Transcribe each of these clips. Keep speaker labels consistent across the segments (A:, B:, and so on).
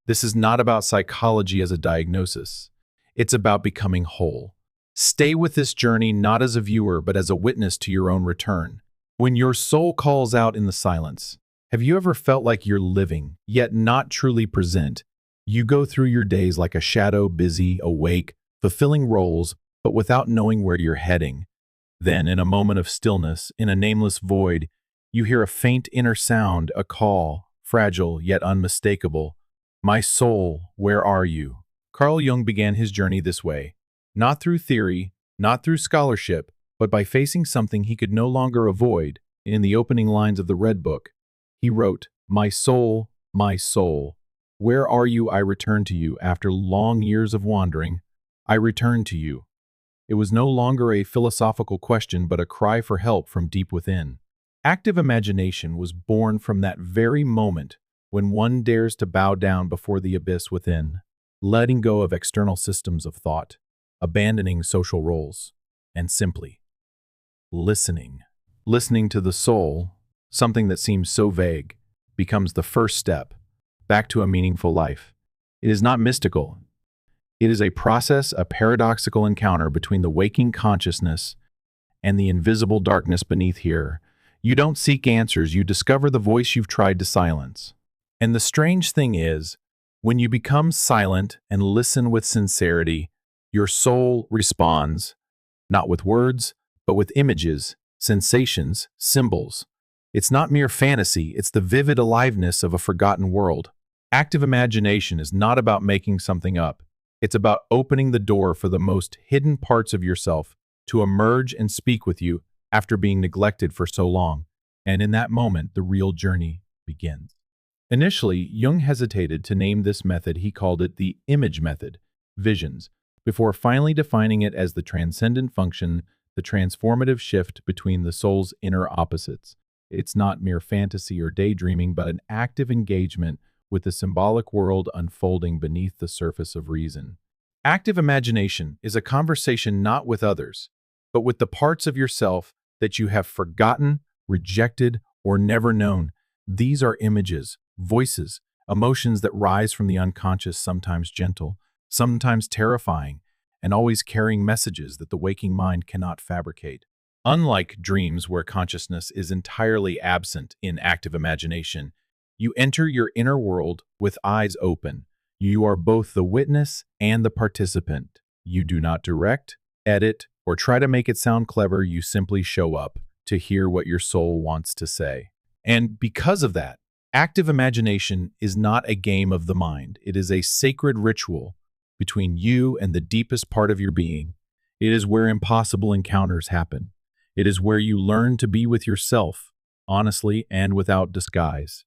A: This is not about psychology as a diagnosis. It's about becoming whole. Stay with this journey not as a viewer, but as a witness to your own return. When your soul calls out in the silence, have you ever felt like you're living, yet not truly present? You go through your days like a shadow, busy, awake, fulfilling roles, but without knowing where you're heading. Then, in a moment of stillness, in a nameless void, you hear a faint inner sound, a call, fragile yet unmistakable. My soul, where are you? Carl Jung began his journey this way, not through theory, not through scholarship, but by facing something he could no longer avoid. In the opening lines of the Red Book, he wrote, my soul, where are you? I return to you. After long years of wandering, I return to you. It was no longer a philosophical question, but a cry for help from deep within. Active imagination was born from that very moment when one dares to bow down before the abyss within, letting go of external systems of thought, abandoning social roles, and simply listening. Listening to the soul, something that seems so vague, becomes the first step back to a meaningful life. It is not mystical. It is a process, a paradoxical encounter between the waking consciousness and the invisible darkness beneath here. You don't seek answers, you discover the voice you've tried to silence. And the strange thing is, when you become silent and listen with sincerity, your soul responds, not with words, but with images, sensations, symbols. It's not mere fantasy, it's the vivid aliveness of a forgotten world. Active imagination is not about making something up. It's about opening the door for the most hidden parts of yourself to emerge and speak with you after being neglected for so long. And in that moment, the real journey begins. Initially, Jung hesitated to name this method. He called it the image method, visions, before finally defining it as the transcendent function, the transformative shift between the soul's inner opposites. It's not mere fantasy or daydreaming, but an active engagement with the symbolic world unfolding beneath the surface of reason. Active imagination is a conversation not with others, but with the parts of yourself that you have forgotten, rejected, or never known. These are images, voices, emotions that rise from the unconscious, sometimes gentle, sometimes terrifying, and always carrying messages that the waking mind cannot fabricate. Unlike dreams where consciousness is entirely absent in active imagination, you enter your inner world with eyes open. You are both the witness and the participant. You do not direct, edit, or try to make it sound clever. You simply show up to hear what your soul wants to say. And because of that, active imagination is not a game of the mind. It is a sacred ritual between you and the deepest part of your being. It is where impossible encounters happen. It is where you learn to be with yourself, honestly and without disguise.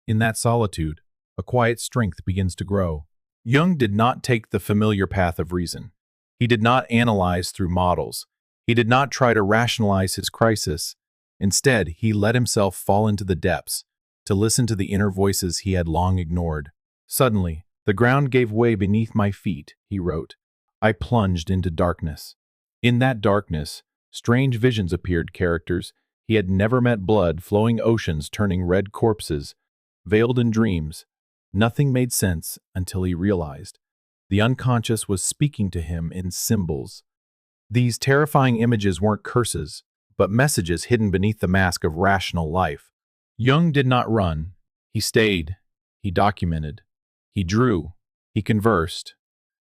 A: In that solitude, a quiet strength begins to grow. Jung did not take the familiar path of reason. He did not analyze through models. He did not try to rationalize his crisis. Instead, he let himself fall into the depths, to listen to the inner voices he had long ignored. Suddenly, the ground gave way beneath my feet, he wrote. I plunged into darkness. In that darkness, strange visions appeared, characters he had never met, blood, flowing oceans turning red corpses, veiled in dreams. Nothing made sense until he realized the unconscious was speaking to him in symbols. These terrifying images weren't curses, but messages hidden beneath the mask of rational life. Jung did not run. He stayed. He documented. He drew. He conversed.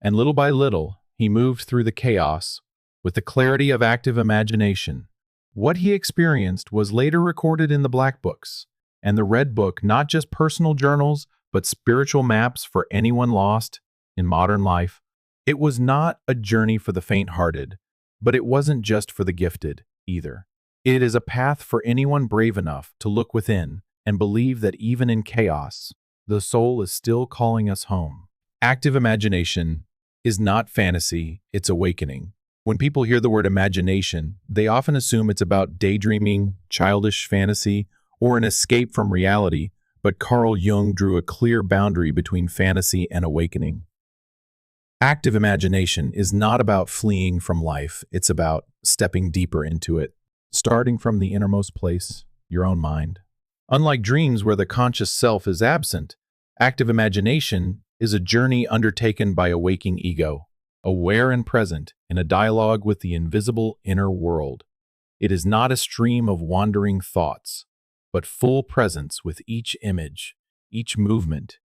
A: And little by little, he moved through the chaos with the clarity of active imagination. What he experienced was later recorded in the Black Books and the Red Book, not just personal journals, but spiritual maps for anyone lost in modern life. It was not a journey for the faint-hearted, but it wasn't just for the gifted either. It is a path for anyone brave enough to look within and believe that even in chaos, the soul is still calling us home. Active imagination is not fantasy, it's awakening. When people hear the word imagination, they often assume it's about daydreaming, childish fantasy, or an escape from reality, but Carl Jung drew a clear boundary between fantasy and awakening. Active imagination is not about fleeing from life, it's about stepping deeper into it, starting from the innermost place, your own mind. Unlike dreams where the conscious self is absent, active imagination is a journey undertaken by a waking ego, aware and present in a dialogue with the invisible inner world. It is not a stream of wandering thoughts, but full presence with each image, each movement,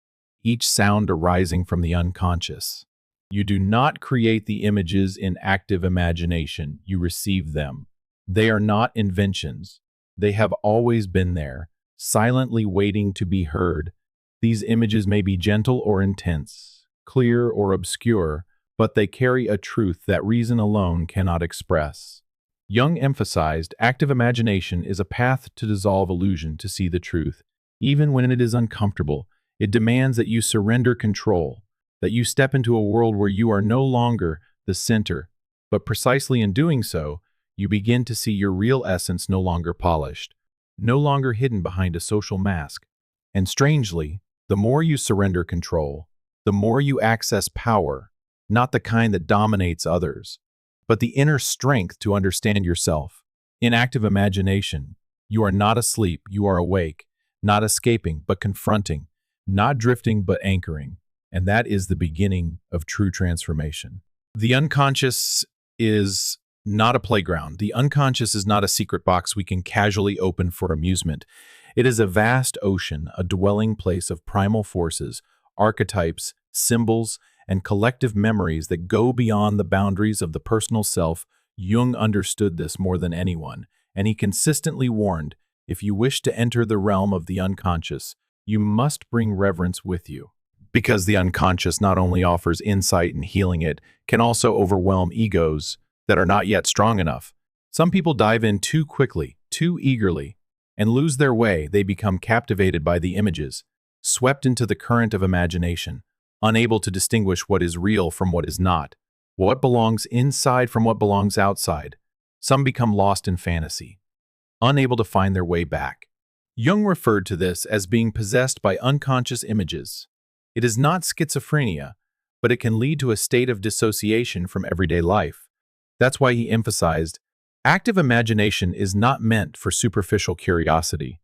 A: each sound arising from the unconscious. You do not create the images in active imagination, you receive them. They are not inventions. They have always been there, silently waiting to be heard. These images may be gentle or intense, clear or obscure, but they carry a truth that reason alone cannot express. Jung emphasized active imagination is a path to dissolve illusion to see the truth. Even when it is uncomfortable, it demands that you surrender control, that you step into a world where you are no longer the center, but precisely in doing so, you begin to see your real essence no longer polished, no longer hidden behind a social mask. And strangely, the more you surrender control, the more you access power, not the kind that dominates others, but the inner strength to understand yourself. In active imagination, you are not asleep, you are awake, not escaping, but confronting, not drifting, but anchoring. And that is the beginning of true transformation. The unconscious is not a playground. The unconscious is not a secret box we can casually open for amusement. It is a vast ocean, a dwelling place of primal forces, archetypes, symbols, and collective memories that go beyond the boundaries of the personal self. Jung understood this more than anyone, and he consistently warned, if you wish to enter the realm of the unconscious, you must bring reverence with you. Because the unconscious not only offers insight and healing, it can also overwhelm egos that are not yet strong enough. Some people dive in too quickly, too eagerly, and lose their way. They become captivated by the images, swept into the current of imagination, unable to distinguish what is real from what is not, what belongs inside from what belongs outside. Some become lost in fantasy, unable to find their way back. Jung referred to this as being possessed by unconscious images. It is not schizophrenia, but it can lead to a state of dissociation from everyday life. That's why he emphasized, active imagination is not meant for superficial curiosity.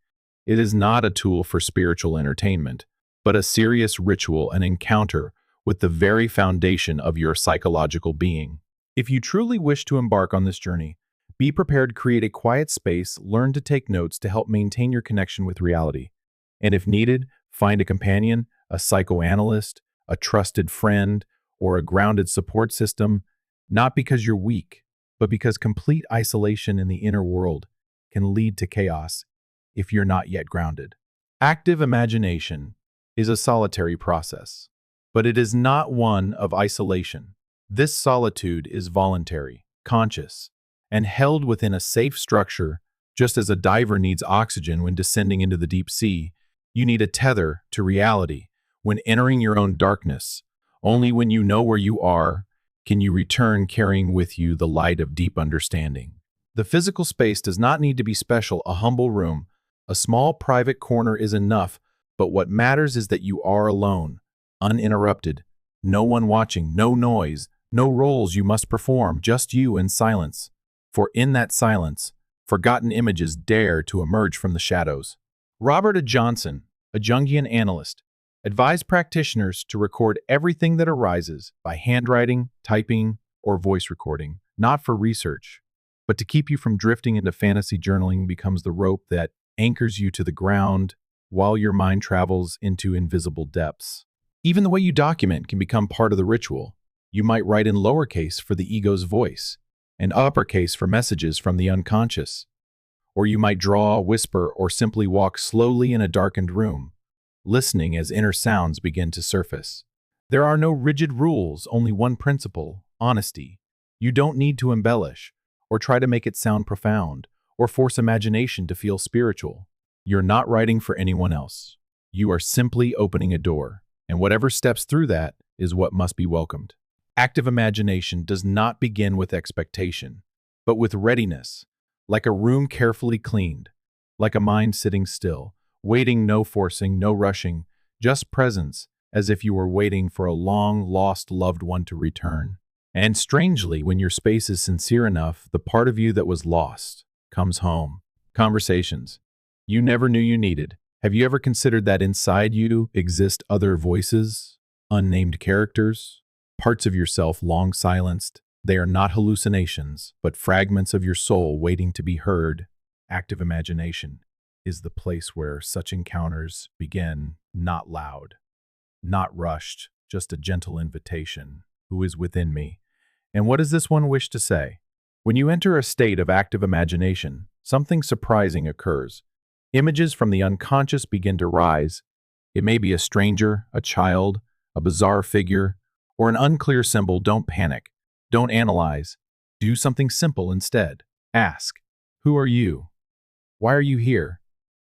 A: It is not a tool for spiritual entertainment, but a serious ritual, an encounter with the very foundation of your psychological being. If you truly wish to embark on this journey, be prepared to create a quiet space, learn to take notes to help maintain your connection with reality. And if needed, find a companion, a psychoanalyst, a trusted friend, or a grounded support system, not because you're weak, but because complete isolation in the inner world can lead to chaos if you're not yet grounded. Active imagination is a solitary process, but it is not one of isolation. This solitude is voluntary, conscious, and held within a safe structure. Just as a diver needs oxygen when descending into the deep sea, you need a tether to reality when entering your own darkness. Only when you know where you are can you return carrying with you the light of deep understanding. The physical space does not need to be special. A humble room, a small private corner is enough, but what matters is that you are alone, uninterrupted, no one watching, no noise, no roles you must perform, just you and silence. For in that silence, forgotten images dare to emerge from the shadows. Robert A. Johnson, a Jungian analyst, advised practitioners to record everything that arises by handwriting, typing, or voice recording, not for research, but to keep you from drifting into fantasy. Journaling becomes the rope that anchors you to the ground while your mind travels into invisible depths. Even the way you document can become part of the ritual. You might write in lowercase for the ego's voice, and uppercase for messages from the unconscious. Or you might draw, whisper, or simply walk slowly in a darkened room, listening as inner sounds begin to surface. There are no rigid rules, only one principle: honesty. You don't need to embellish, or try to make it sound profound, or force imagination to feel spiritual. You're not writing for anyone else. You are simply opening a door, and whatever steps through that is what must be welcomed. Active imagination does not begin with expectation, but with readiness, like a room carefully cleaned, like a mind sitting still, waiting, no forcing, no rushing, just presence, as if you were waiting for a long-lost loved one to return. And strangely, when your space is sincere enough, the part of you that was lost comes home. Conversations you never knew you needed. Have you ever considered that inside you exist other voices? unnamed characters, parts of yourself long silenced. They are not hallucinations, but fragments of your soul waiting to be heard. Active imagination is the place where such encounters begin, not loud, not rushed, just a gentle invitation. Who is within me? And what does this one wish to say? When you enter a state of active imagination, something surprising occurs. Images from the unconscious begin to rise. It may be a stranger, a child, a bizarre figure, or an unclear symbol. Don't panic. Don't analyze. Do something simple instead. Ask, who are you? Why are you here?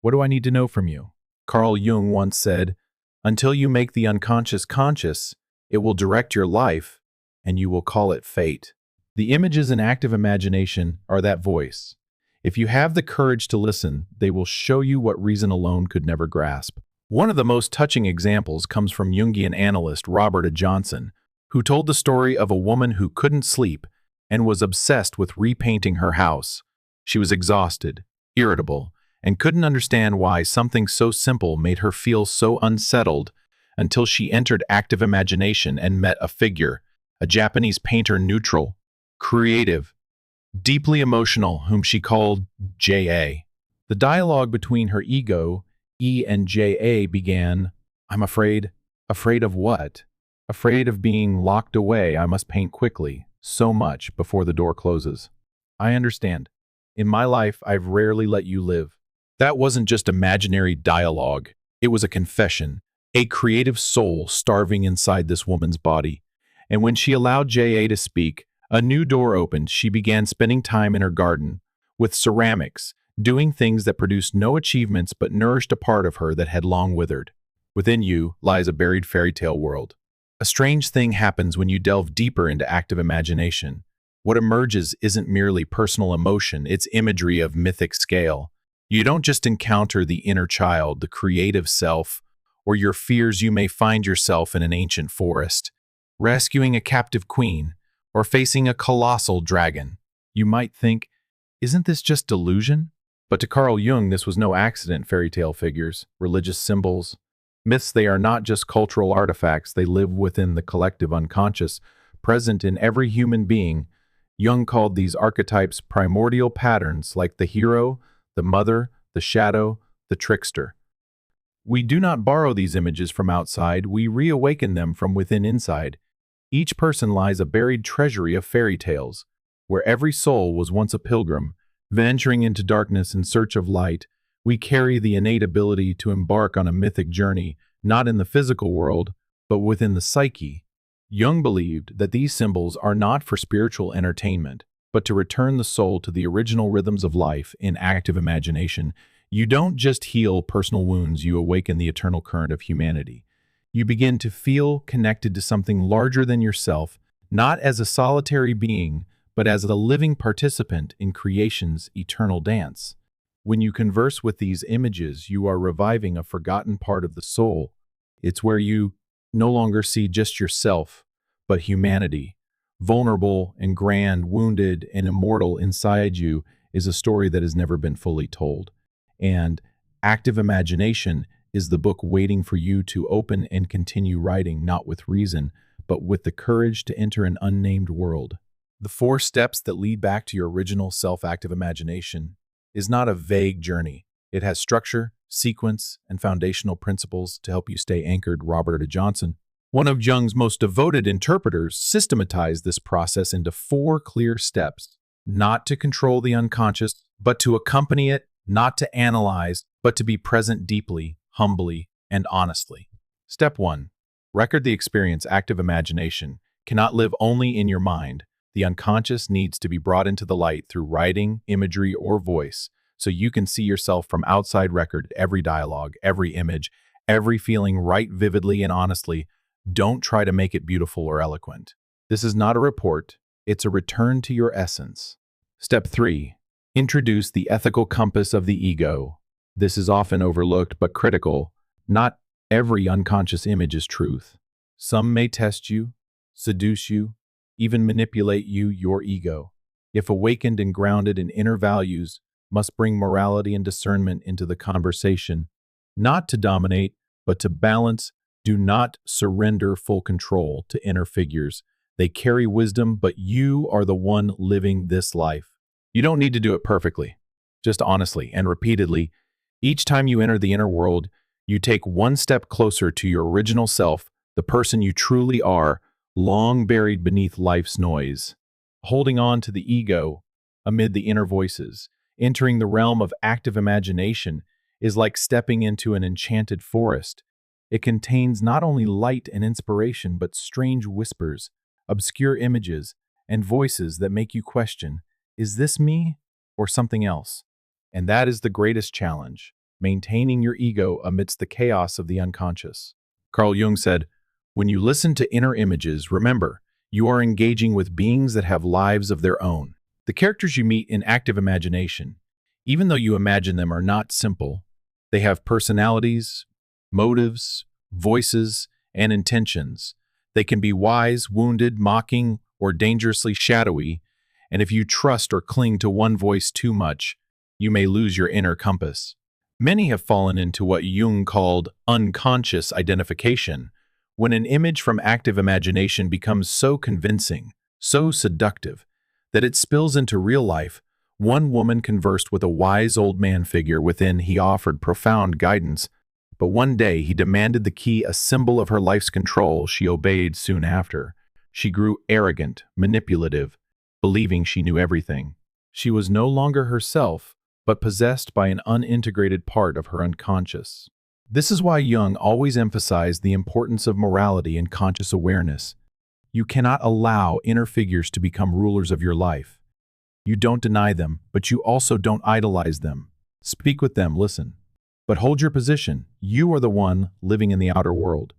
A: What do I need to know from you? Carl Jung once said, until you make the unconscious conscious, it will direct your life, and you will call it fate. The images in active imagination are that voice. If you have the courage to listen, they will show you what reason alone could never grasp. One of the most touching examples comes from Jungian analyst Robert Johnson, who told the story of a woman who couldn't sleep and was obsessed with repainting her house. She was exhausted, irritable, and couldn't understand why something so simple made her feel so unsettled until she entered active imagination and met a figure, a Japanese painter, neutral, creative, deeply emotional, whom she called J.A. The dialogue between her ego, E, and J.A. began, I'm afraid. Afraid of what? Afraid of being locked away. I must paint quickly, so much, before the door closes. I understand. In my life, I've rarely let you live. That wasn't just imaginary dialogue. It was a confession, a creative soul starving inside this woman's body. And when she allowed J.A. to speak, a new door opened. She began spending time in her garden, with ceramics, doing things that produced no achievements but nourished a part of her that had long withered. Within you lies a buried fairy tale world. A strange thing happens when you delve deeper into active imagination. What emerges isn't merely personal emotion, it's imagery of mythic scale. You don't just encounter the inner child, the creative self, or your fears. You may find yourself in an ancient forest, rescuing a captive queen, or facing a colossal dragon. You might think, isn't this just delusion? But to Carl Jung, this was no accident. Fairy tale figures, religious symbols, myths, they are not just cultural artifacts. They live within the collective unconscious, present in every human being. Jung called these archetypes primordial patterns, like the hero, the mother, the shadow, the trickster. We do not borrow these images from outside, we reawaken them from within inside. Each person lies a buried treasury of fairy tales, where every soul was once a pilgrim, venturing into darkness in search of light. We carry the innate ability to embark on a mythic journey, not in the physical world, but within the psyche. Jung believed that these symbols are not for spiritual entertainment, but to return the soul to the original rhythms of life. In active imagination, you don't just heal personal wounds, you awaken the eternal current of humanity. You begin to feel connected to something larger than yourself, not as a solitary being, but as a living participant in creation's eternal dance. When you converse with these images, you are reviving a forgotten part of the soul. It's where you no longer see just yourself, but humanity. Vulnerable and grand, wounded and immortal inside you is a story that has never been fully told. And active imagination is the book waiting for you to open and continue writing, not with reason, but with the courage to enter an unnamed world. The 4 steps that lead back to your original self-active imagination is not a vague journey. It has structure, sequence, and foundational principles to help you stay anchored. Robert Johnson, one of Jung's most devoted interpreters, systematized this process into 4 clear steps. Not to control the unconscious, but to accompany it, not to analyze, but to be present deeply, humbly, and honestly. Step 1. Record the experience. Active imagination cannot live only in your mind. The unconscious needs to be brought into the light through writing, imagery, or voice, so you can see yourself from outside. Record every dialogue, every image, every feeling. Write vividly and honestly. Don't try to make it beautiful or eloquent. This is not a report, it's a return to your essence. Step 3. Introduce the ethical compass of the ego. This is often overlooked but critical. Not every unconscious image is truth. Some may test you, seduce you, even manipulate you. Your ego, if awakened and grounded in inner values, must bring morality and discernment into the conversation, not to dominate, but to balance, Do not surrender full control to inner figures. They carry wisdom, but you are the one living this life. You don't need to do it perfectly, just honestly and repeatedly. Each time you enter the inner world, you take one step closer to your original self, the person you truly are, long buried beneath life's noise. Holding on to the ego amid the inner voices, entering the realm of active imagination, is like stepping into an enchanted forest. It contains not only light and inspiration, but strange whispers, obscure images, and voices that make you question, is this me or something else? And that is the greatest challenge, maintaining your ego amidst the chaos of the unconscious. Carl Jung said, when you listen to inner images, remember, you are engaging with beings that have lives of their own. The characters you meet in active imagination, even though you imagine them, are not simple. They have personalities, motives, voices, and intentions. They can be wise, wounded, mocking, or dangerously shadowy, and if you trust or cling to one voice too much, you may lose your inner compass. Many have fallen into what Jung called unconscious identification, when an image from active imagination becomes so convincing, so seductive, that it spills into real life. One woman conversed with a wise old man figure within. He offered profound guidance, but one day he demanded the key, a symbol of her life's control. She obeyed soon after. She grew arrogant, manipulative, believing she knew everything. She was no longer herself, but possessed by an unintegrated part of her unconscious. This is why Jung always emphasized the importance of morality and conscious awareness. You cannot allow inner figures to become rulers of your life. You don't deny them, but you also don't idolize them. Speak with them, listen. But hold your position. You are the one living in the outer world.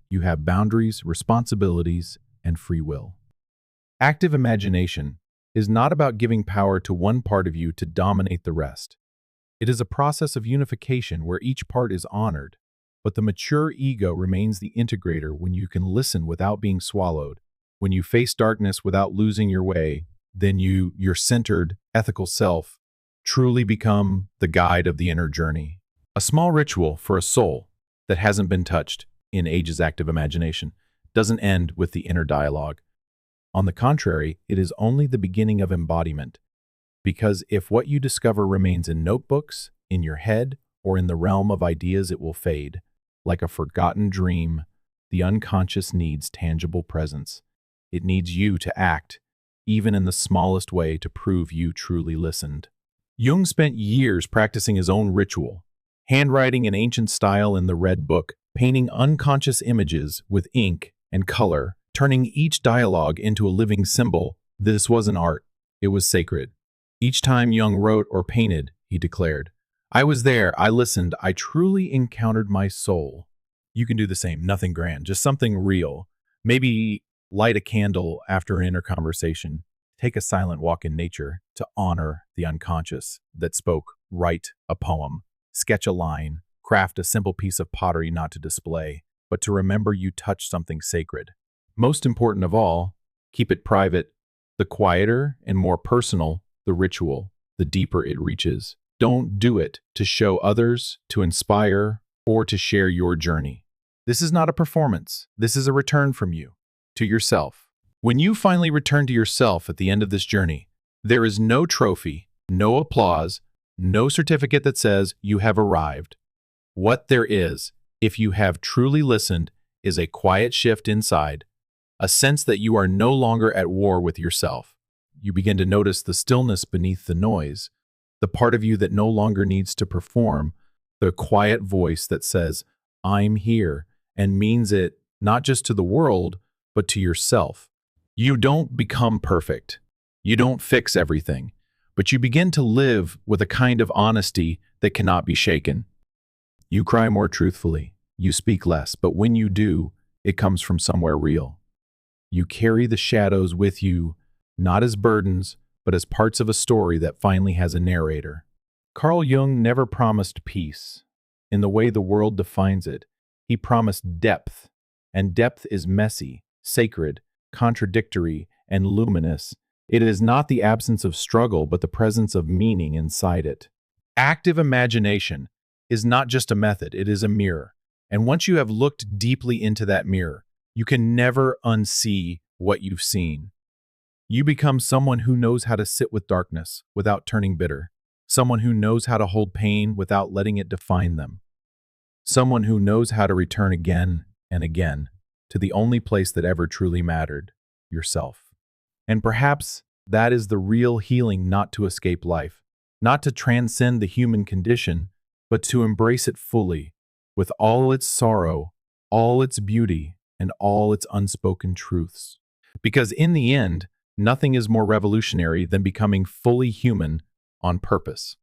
A: You have boundaries, responsibilities, and free will. Active imagination is not about giving power to one part of you to dominate the rest. It is a process of unification where each part is honored, but the mature ego remains the integrator. When you can listen without being swallowed, when you face darkness without losing your way, then your centered, ethical self, truly become the guide of the inner journey. A small ritual for a soul that hasn't been touched in ages active imagination doesn't end with the inner dialogue. On the contrary, it is only the beginning of embodiment. Because if what you discover remains in notebooks, in your head, or in the realm of ideas, it will fade. Like a forgotten dream, the unconscious needs tangible presence. It needs you to act, even in the smallest way, to prove you truly listened. Jung spent years practicing his own ritual, handwriting in ancient style in the Red Book, painting unconscious images with ink and color, turning each dialogue into a living symbol. This wasn't art, it was sacred. Each time Jung wrote or painted, he declared, I was there, I listened, I truly encountered my soul. You can do the same, nothing grand, just something real. Maybe light a candle after an inner conversation. Take a silent walk in nature to honor the unconscious that spoke. Write a poem, sketch a line, craft a simple piece of pottery, not to display, but to remember you touched something sacred. Most important of all, keep it private. The quieter and more personal the ritual, the deeper it reaches. Don't do it to show others, to inspire, or to share your journey. This is not a performance. This is a return from you to yourself. When you finally return to yourself at the end of this journey, there is no trophy, no applause, no certificate that says you have arrived. What there is, if you have truly listened, is a quiet shift inside, a sense that you are no longer at war with yourself. You begin to notice the stillness beneath the noise, the part of you that no longer needs to perform, the quiet voice that says, I'm here, and means it not just to the world, but to yourself. You don't become perfect. You don't fix everything, but you begin to live with a kind of honesty that cannot be shaken. You cry more truthfully. You speak less, but when you do, it comes from somewhere real. You carry the shadows with you, not as burdens, but as parts of a story that finally has a narrator. Carl Jung never promised peace. In the way the world defines it, he promised depth, and depth is messy, sacred, contradictory, and luminous. It is not the absence of struggle, but the presence of meaning inside it. Active imagination is not just a method, it is a mirror. And once you have looked deeply into that mirror, you can never unsee what you've seen. You become someone who knows how to sit with darkness without turning bitter, someone who knows how to hold pain without letting it define them, someone who knows how to return again and again to the only place that ever truly mattered, yourself. And perhaps that is the real healing, not to escape life, not to transcend the human condition, but to embrace it fully, with all its sorrow, all its beauty, and all its unspoken truths. Because in the end, nothing is more revolutionary than becoming fully human on purpose.